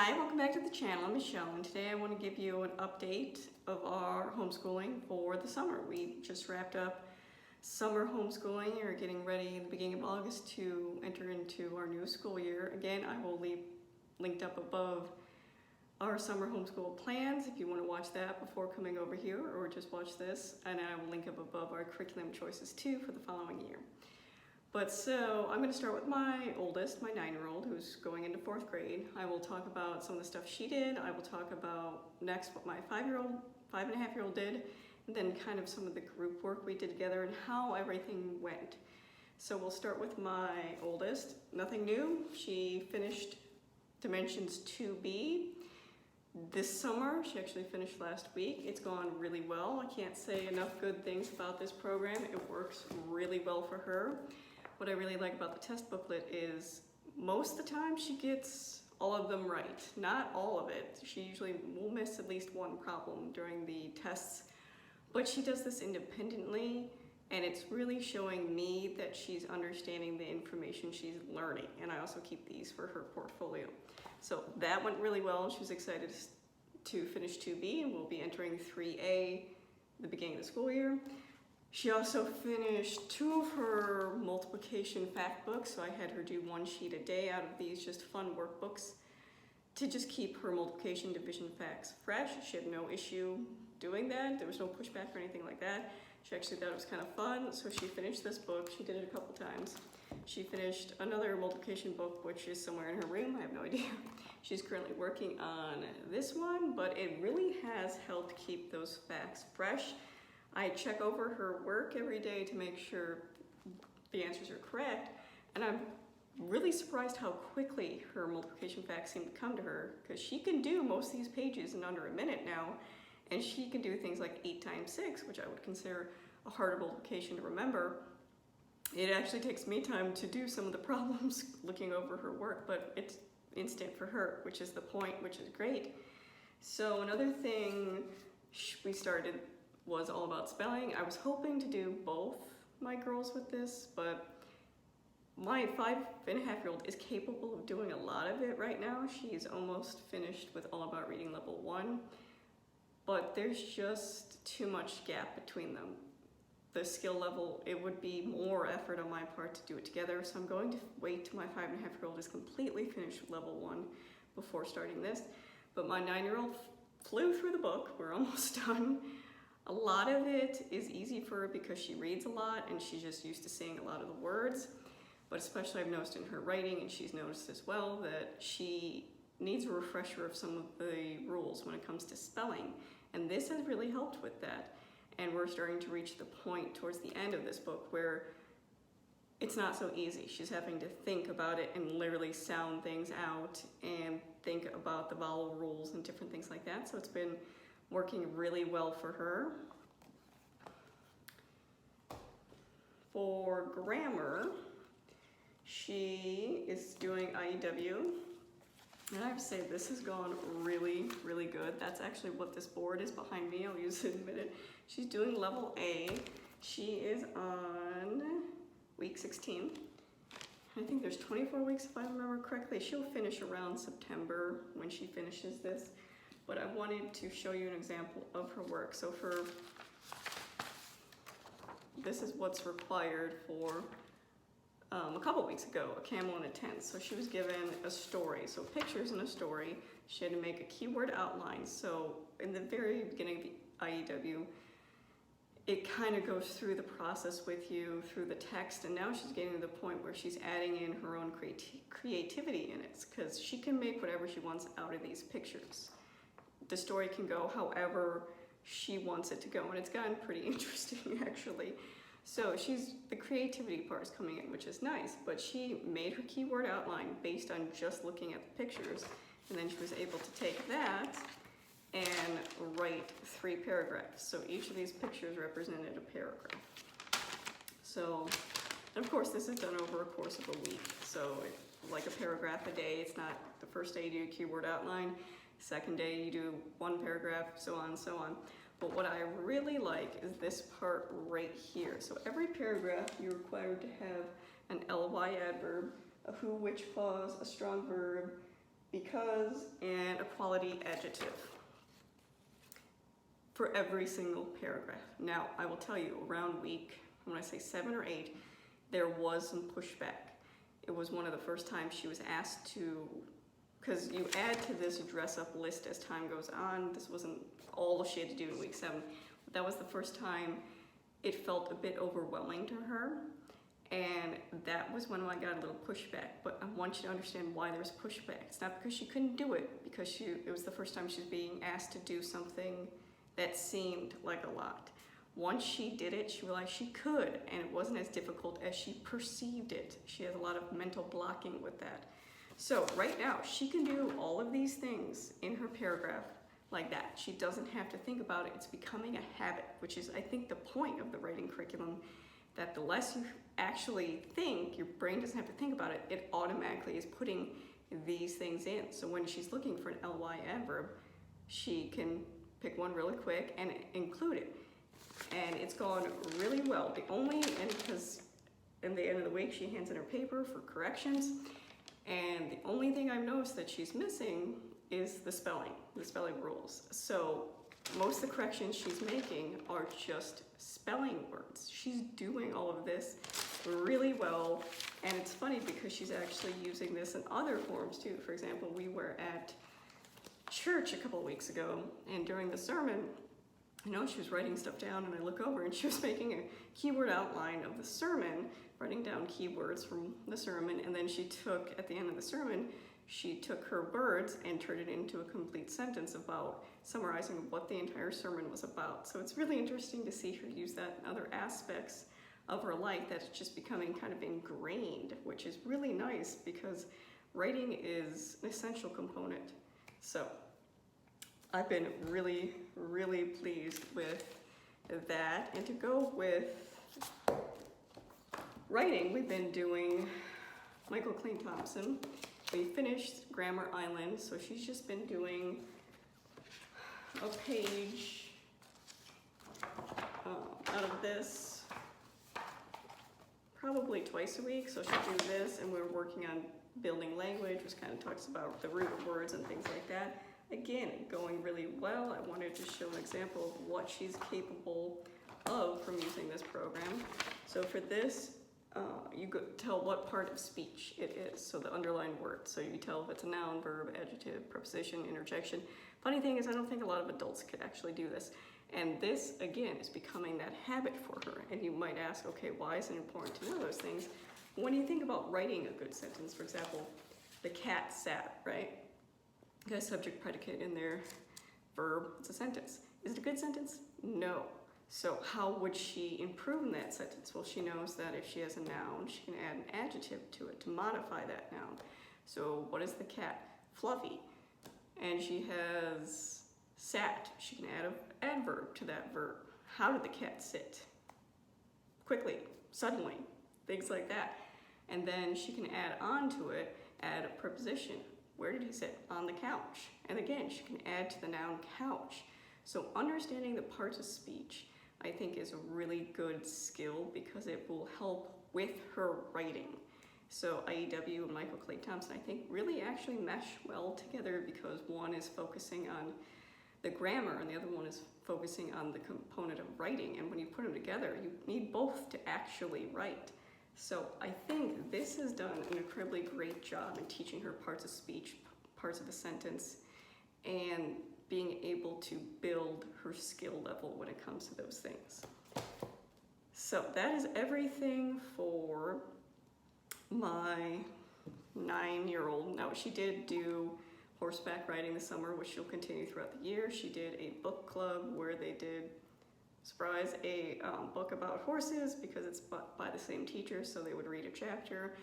Hi, welcome back to the channel. I'm Michelle, and today I want to give you an update of our homeschooling for the summer. We just wrapped up summer homeschooling. We're getting ready in the beginning of August to enter into our new school year. Again, I will leave linked up above our summer homeschool plans if you want to watch that before coming over here, or just watch this, and I will link up above our curriculum choices too for the following year. But so I'm going to start with my oldest, my 9-year-old, who's going into 4th grade. I will talk about some of the stuff she did. I will talk about next what my 5.5-year-old did, and then kind of some of the group work we did together and how everything went. So we'll start with my oldest. Nothing new. She finished Dimensions 2B this summer. She actually finished last week. It's gone really well. I can't say enough good things about this program. It works really well for her. What I really like about the test booklet is most of the time she gets all of them right. Not all of it. She usually will miss at least one problem during the tests, but she does this independently, and it's really showing me that she's understanding the information she's learning. And I also keep these for her portfolio. So that went really well. She was excited to finish 2B, and we'll be entering 3A the beginning of the school year. She also finished 2 of her multiplication fact books, so I had her do 1 sheet a day out of these just fun workbooks to just keep her multiplication division facts fresh. She had no issue doing that. There was no pushback or anything like that. She actually thought it was kind of fun, so she finished this book. She did it a couple times. She finished another multiplication book, which is somewhere in her room. I have no idea. She's currently working on this one, but it really has helped keep those facts fresh. I check over her work every day to make sure the answers are correct, and I'm really surprised how quickly her multiplication facts seem to come to her, because she can do most of these pages in under a minute now, and she can do things like 8 times 6, which I would consider a harder multiplication to remember. It actually takes me time to do some of the problems looking over her work, but it's instant for her, which is the point, which is great. So another thing we started was all about spelling. I was hoping to do both my girls with this, but my 5.5-year-old is capable of doing a lot of it right now. She's almost finished with All About Reading Level 1, but there's just too much gap between them. The skill level, it would be more effort on my part to do it together, so I'm going to wait till my 5.5-year-old is completely finished with Level 1 before starting this. But my 9-year-old flew through the book. We're almost done. A lot of it is easy for her because she reads a lot and she's just used to seeing a lot of the words. But especially I've noticed in her writing, and she's noticed as well, that she needs a refresher of some of the rules when it comes to spelling. And this has really helped with that. And we're starting to reach the point towards the end of this book where it's not so easy. She's having to think about it and literally sound things out and think about the vowel rules and different things like that. So it's been working really well for her. For grammar, she is doing IEW, and I have to say this has gone really, really good. That's actually what this board is behind me. I'll use it in a minute. She's doing Level A. She is on week 16. I think there's 24 weeks if I remember correctly. She'll finish around September when she finishes this. But I wanted to show you an example of her work. So this is what's required for a couple weeks ago, a camel and a tent. So she was given a story, so pictures in a story. She had to make a keyword outline. So in the very beginning of the IEW, it kind of goes through the process with you through the text, and now she's getting to the point where she's adding in her own creativity in it, because she can make whatever she wants out of these pictures. The story can go however she wants it to go, and it's gotten pretty interesting actually. So the creativity part is coming in, which is nice, but she made her keyword outline based on just looking at the pictures, and then she was able to take that and write 3 paragraphs. So each of these pictures represented a paragraph. So, and of course this is done over a course of a week, so like a paragraph a day. It's not the first day you do a keyword outline, second day you do 1 paragraph, so on and so on. But what I really like is this part right here. So every paragraph you're required to have an ly adverb, a who, which clause, a strong verb, because, and a quality adjective for every single paragraph. Now, I will tell you, around week, when I say 7 or 8, there was some pushback. It was one of the first times she was asked to, because you add to this dress-up list as time goes on. This wasn't all she had to do in week 7. But that was the first time it felt a bit overwhelming to her. And that was when I got a little pushback. But I want you to understand why there was pushback. It's not because she couldn't do it, because it was the first time she was being asked to do something that seemed like a lot. Once she did it, she realized she could, and it wasn't as difficult as she perceived it. She has a lot of mental blocking with that. So right now, she can do all of these things in her paragraph like that. She doesn't have to think about it. It's becoming a habit, which is, I think, the point of the writing curriculum, that the less you actually think, your brain doesn't have to think about it, it automatically is putting these things in. So when she's looking for an ly adverb, she can pick one really quick and include it. And it's gone really well. And because in the end of the week, she hands in her paper for corrections. And the only thing I've noticed that she's missing is the spelling rules. So most of the corrections she's making are just spelling words. She's doing all of this really well. And it's funny because she's actually using this in other forms too. For example, we were at church a couple of weeks ago, and during the sermon, she was writing stuff down, and I look over and she was making a keyword outline of the sermon, writing down keywords from the sermon, and then at the end of the sermon, she took her words and turned it into a complete sentence about summarizing what the entire sermon was about. So it's really interesting to see her use that in other aspects of her life that's just becoming kind of ingrained, which is really nice because writing is an essential component. So I've been really, really pleased with that. And to go with writing, we've been doing Michael Clayton Thompson. We finished Grammar Island, so she's just been doing a page out of this probably twice a week. So she'll do this, and we're working on building language, which kind of talks about the root of words and things like that. Again, going really well. I wanted to show an example of what she's capable of from using this program. So for this, you tell what part of speech it is, so the underlined word. So you tell if it's a noun, verb, adjective, preposition, interjection. Funny thing is, I don't think a lot of adults could actually do this. And this, again, is becoming that habit for her. And you might ask, okay, why is it important to know those things? When you think about writing a good sentence, for example, the cat sat, right? You got a subject, predicate in there, verb, it's a sentence. Is it a good sentence? No. So how would she improve in that sentence? Well, she knows that if she has a noun, she can add an adjective to it to modify that noun. So what is the cat? Fluffy. And she has sat. She can add an adverb to that verb. How did the cat sit? Quickly, suddenly, things like that. And then she can add on to it, add a preposition. Where did he sit? On the couch. And again, she can add to the noun couch. So understanding the parts of speech, I think, is a really good skill because it will help with her writing. So IEW and Michael Clayton Thompson, I think, really actually mesh well together because one is focusing on the grammar and the other one is focusing on the component of writing. And when you put them together, you need both to actually write. So I think this has done an incredibly great job in teaching her parts of speech, parts of a sentence, and being able to build her skill level when it comes to those things. So that is everything for my 9-year-old. Now, she did do horseback riding this summer, which she'll continue throughout the year. She did a book club where they did, surprise, a book about horses because it's by the same teacher, so they would read a chapter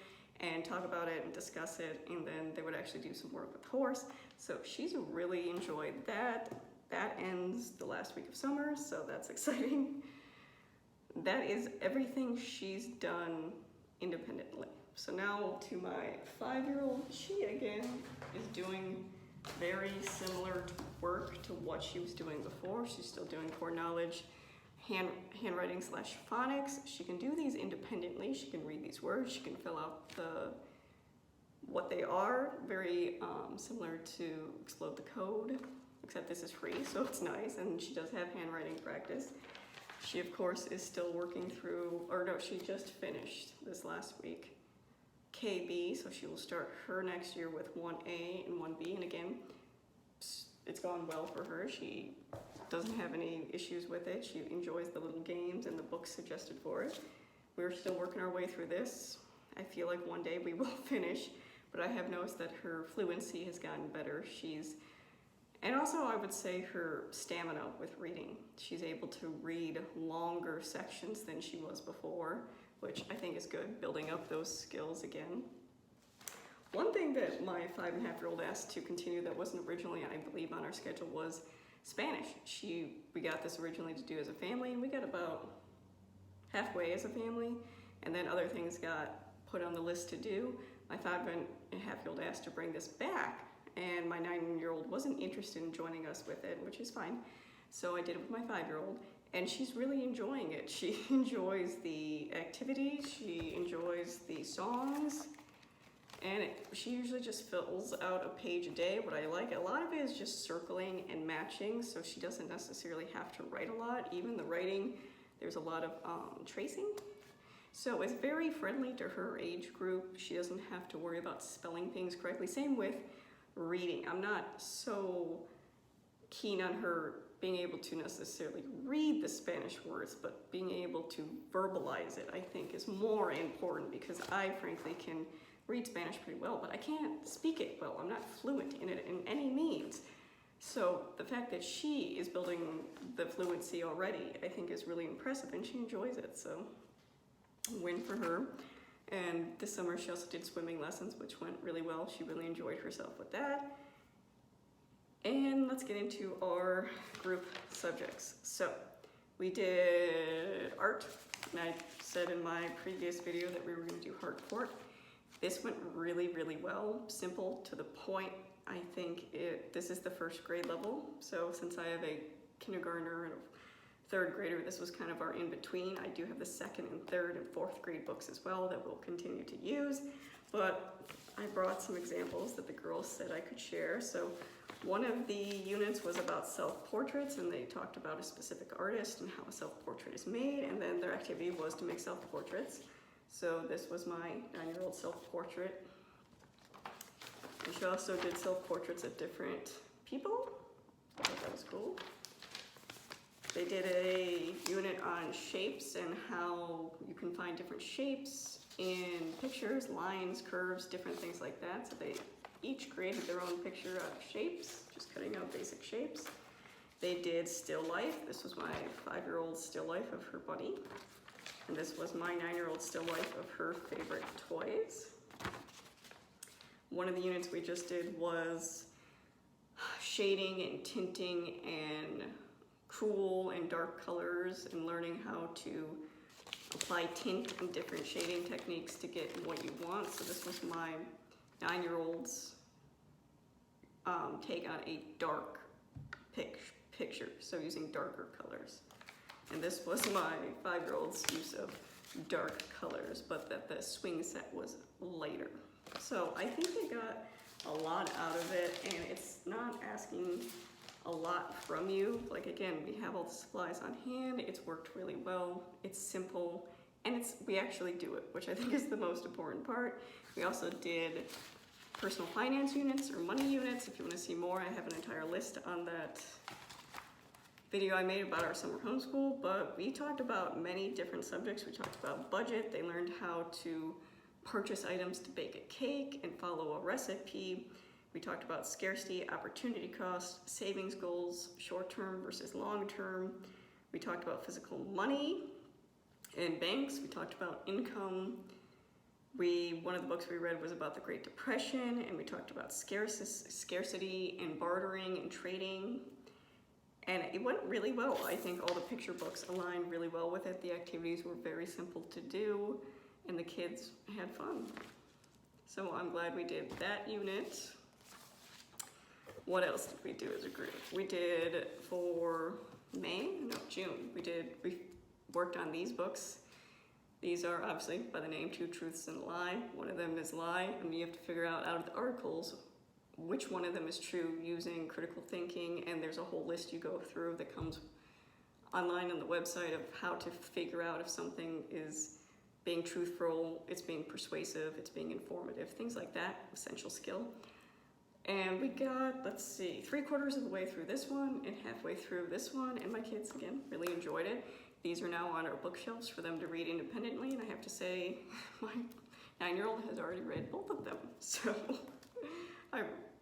and talk about it and discuss it, and then they would actually do some work with the horse. So she's really enjoyed that. That ends the last week of summer, so that's exciting. That is everything she's done independently. So now to my 5-year-old, she again is doing very similar work to what she was doing before. She's still doing core knowledge, handwriting / phonics. She can do these independently. She can read these words. She can fill out what they are. Very similar to Explode the Code, except this is free, so it's nice, and she does have handwriting practice. She, of course, is still working through, or no, she just finished this last week, KB, so she will start her next year with 1A and 1B, and again, it's gone well for her. She doesn't have any issues with it. She enjoys the little games and the books suggested for it. We're still working our way through this. I feel like one day we will finish, but I have noticed that her fluency has gotten better. And also I would say her stamina with reading. She's able to read longer sections than she was before, which I think is good, building up those skills again. One thing that my 5.5-year-old asked to continue that wasn't originally, I believe, on our schedule was Spanish. We got this originally to do as a family, and we got about halfway as a family, and then other things got put on the list to do. My 5.5-year-old asked to bring this back, and my 9-year-old wasn't interested in joining us with it, which is fine. So I did it with my 5-year-old, and she's really enjoying it. She enjoys the activities, she enjoys the songs, and she usually just fills out a page a day. What I like, a lot of it is just circling and matching, so she doesn't necessarily have to write a lot. Even the writing, there's a lot of tracing. So it's very friendly to her age group. She doesn't have to worry about spelling things correctly. Same with reading. I'm not so keen on her being able to necessarily read the Spanish words, but being able to verbalize it, I think, is more important, because I frankly can read Spanish pretty well, but I can't speak it well. I'm not fluent in it in any means. So the fact that she is building the fluency already, I think, is really impressive, and she enjoys it, so win for her. And this summer she also did swimming lessons, which went really well. She really enjoyed herself with that. And let's get into our group subjects. So we did art, and I said in my previous video that we were going to do Hartford. This went really, really well, simple, to the point. I think this is the first grade level, so since I have a kindergartner and a 3rd grader, this was kind of our in-between. I do have the 2nd and 3rd and 4th grade books as well that we'll continue to use, but I brought some examples that the girls said I could share. So one of the units was about self-portraits, and they talked about a specific artist and how a self-portrait is made, and then their activity was to make self-portraits. So this was my 9-year-old self-portrait. And she also did self-portraits of different people. I thought that was cool. They did a unit on shapes and how you can find different shapes in pictures, lines, curves, different things like that. So they each created their own picture out of shapes, just cutting out basic shapes. They did still life. This was my 5-year-old still life of her buddy. And this was my 9-year-old still life of her favorite toys. One of the units we just did was shading and tinting and cool and dark colors, and learning how to apply tint and different shading techniques to get what you want. So this was my 9-year-old's take on a dark picture, so using darker colors. And this was my 5-year-old's use of dark colors, but that the swing set was lighter. So I think they got a lot out of it, and it's not asking a lot from you. Like, again, we have all the supplies on hand. It's worked really well. It's simple, and we actually do it, which I think is the most important part. We also did personal finance units or money units. If you want to see more, I have an entire list on that video I made about our summer homeschool, but we talked about many different subjects. We talked about budget. They learned how to purchase items to bake a cake and follow a recipe. We talked about scarcity, opportunity cost, savings goals, short-term versus long-term. We talked about physical money and banks. We talked about income. One of the books we read was about the Great Depression, and we talked about scarcity and bartering and trading. And it went really well. I think all the picture books aligned really well with it. The activities were very simple to do, and the kids had fun. So I'm glad we did that unit. What else did we do as a group? We did for June. We worked on these books. These are obviously by the name, 2 truths and a lie. One of them is lie, and you have to figure out of the articles which one of them is true using critical thinking, and there's a whole list you go through that comes online on the website of how to figure out if something is being truthful, it's being persuasive, it's being informative, things like that, essential skill. And we got, let's see, 3/4 of the way through this one and halfway through this one, and my kids, again, really enjoyed it. These are now on our bookshelves for them to read independently, and I have to say, my 9-year-old has already read both of them, so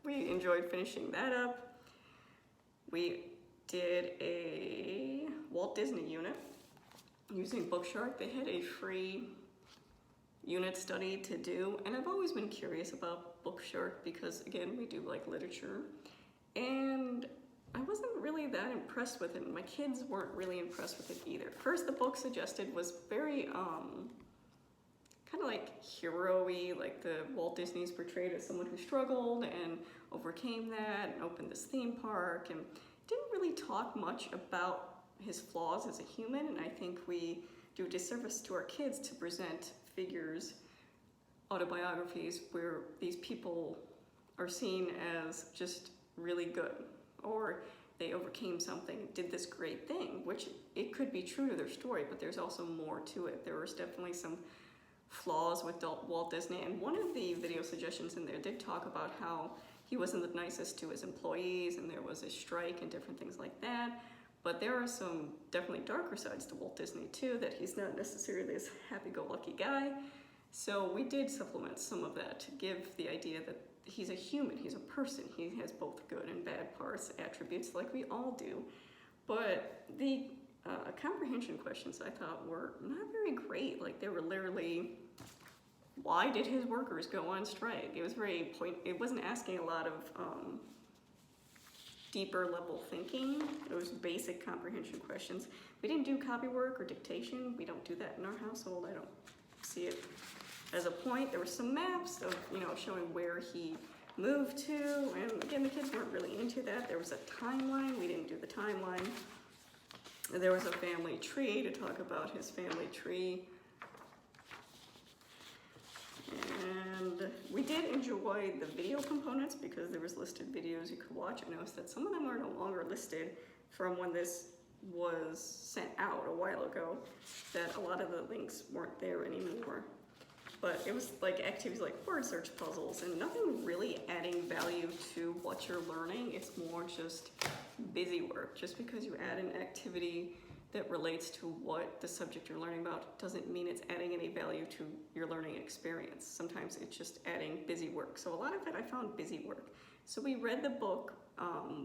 we enjoyed finishing that up. We did a Walt Disney unit using Bookshark. They had a free unit study to do, and I've always been curious about Bookshark because, again, we do like literature, and I wasn't really that impressed with it. My kids weren't really impressed with it either. First, the book suggested was very kind of like hero-y, like the Walt Disney's portrayed as someone who struggled and overcame that and opened this theme park, and didn't really talk much about his flaws as a human, and I think we do a disservice to our kids to present figures, autobiographies, where these people are seen as just really good, or they overcame something, did this great thing, which it could be true to their story, but there's also more to it. There was definitely some flaws with Walt Disney, and one of the video suggestions in there did talk about how he wasn't the nicest to his employees, and there was a strike and different things like that. But there are some definitely darker sides to Walt Disney too, that he's not necessarily this happy-go-lucky guy. So we did supplement some of that to give the idea that he's a human, he's a person, he has both good and bad parts, attributes like we all do. But the comprehension questions I thought were not very great. Like, they were literally, why did his workers go on strike? It was it wasn't asking a lot of deeper level thinking. It was basic comprehension questions. We didn't do copy work or dictation. We don't do that in our household. I don't see it as a point. There were some maps of, showing where he moved to, and again, the kids weren't really into that. There was a timeline. We didn't do the timeline. There was a family tree to talk about his family tree. And we did enjoy the video components because there was listed videos you could watch. I noticed that some of them are no longer listed from when this was sent out a while ago, that a lot of the links weren't there anymore. But it was like activities like word search puzzles, and nothing really adding value to what you're learning. It's more just busy work. Just because you add an activity that relates to what the subject you're learning about doesn't mean it's adding any value to your learning experience. Sometimes it's just adding busy work. So a lot of it I found busy work. So we read the book,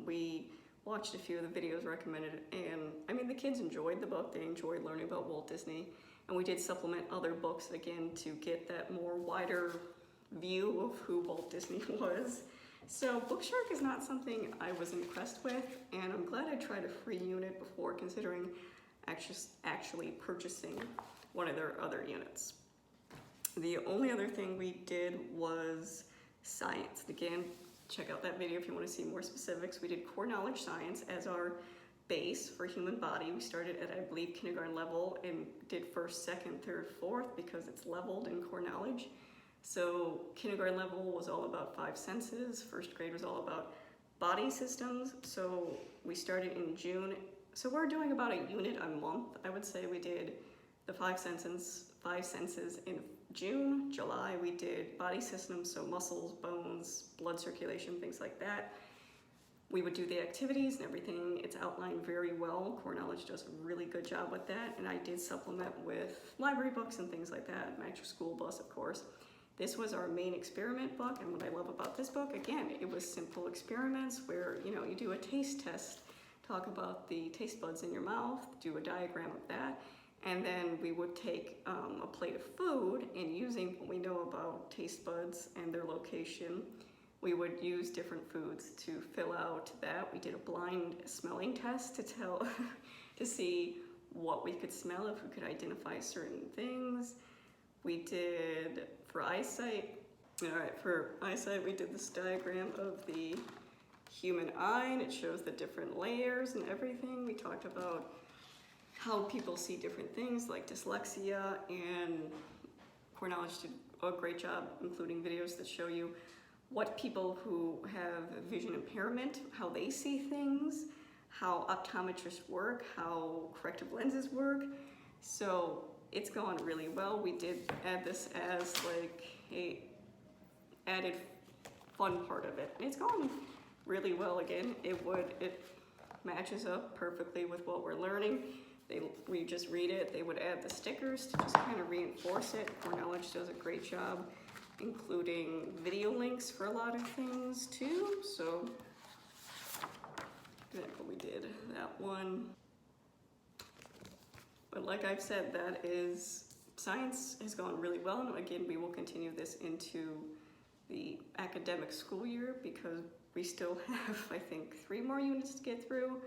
we watched a few of the videos recommended, and I mean, the kids enjoyed the book. They enjoyed learning about Walt Disney, and we did supplement other books again to get that more wider view of who Walt Disney was. So Bookshark is not something I was impressed with, and I'm glad I tried a free unit before considering actually purchasing one of their other units. The only other thing we did was science. Again, check out that video if you want to see more specifics. We did core knowledge science as our base for human body. We started at, I believe, kindergarten level and did first, second, third, fourth because it's leveled in core knowledge. So kindergarten level was all about 5 senses. First grade was all about body systems. So we started in June. So we're doing about a unit a month. I would say we did the 5 senses in June. July we did body systems, so muscles, bones, blood circulation, things like that. We would do the activities and everything. It's outlined very well. Core Knowledge does a really good job with that. And I did supplement with library books and things like that. My extra school bus, of course. This was our main experiment book, and what I love about this book, again, it was simple experiments where, you do a taste test, talk about the taste buds in your mouth, do a diagram of that, and then we would take a plate of food, and using what we know about taste buds and their location, we would use different foods to fill out that. We did a blind smelling test to see what we could smell, if we could identify certain things. We did, for eyesight, we did this diagram of the human eye, and it shows the different layers and everything. We talked about how people see different things like dyslexia, and Core Knowledge did a great job including videos that show you what people who have vision impairment, how they see things, how optometrists work, how corrective lenses work. So it's gone really well. We did add this as like a added fun part of it. And it's gone really well again. It matches up perfectly with what we're learning. We just read it. They would add the stickers to just kind of reinforce it. Core Knowledge does a great job, including video links for a lot of things too. So, for example, we did that one. But like I've said, science has gone really well. And again, we will continue this into the academic school year because we still have, I think, 3 more units to get through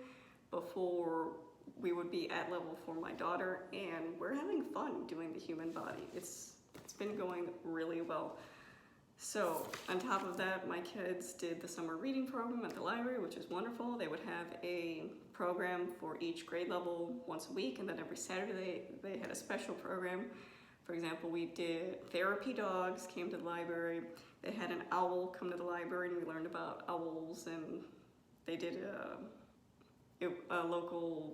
before we would be at level for my daughter, and we're having fun doing the human body. It's been going really well. So on top of that, my kids did the summer reading program at the library, which is wonderful. They would have a program for each grade level once a week, and then every Saturday they had a special program. For example, we did therapy dogs came to the library. They had an owl come to the library, and we learned about owls, and they did a local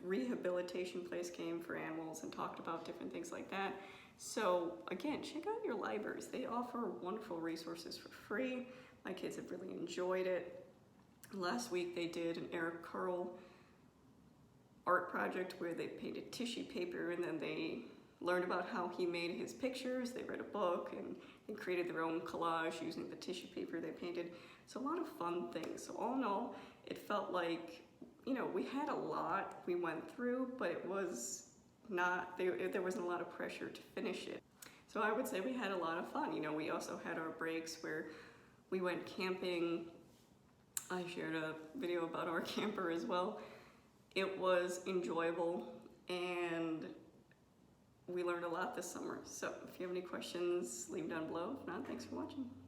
rehabilitation place came for animals and talked about different things like that. So again, check out your libraries. They offer wonderful resources for free. My kids have really enjoyed it. Last week they did an Eric Carle art project where they painted tissue paper, and then they learned about how he made his pictures. They read a book and created their own collage using the tissue paper they painted. So a lot of fun things. So all in all, it felt like, you know, we had a lot we went through, but it was not, there wasn't a lot of pressure to finish it. So I would say we had a lot of fun. You know, we also had our breaks where we went camping. I shared a video about our camper as well. It was enjoyable, and we learned a lot this summer. So if you have any questions, leave them down below. If not, thanks for watching.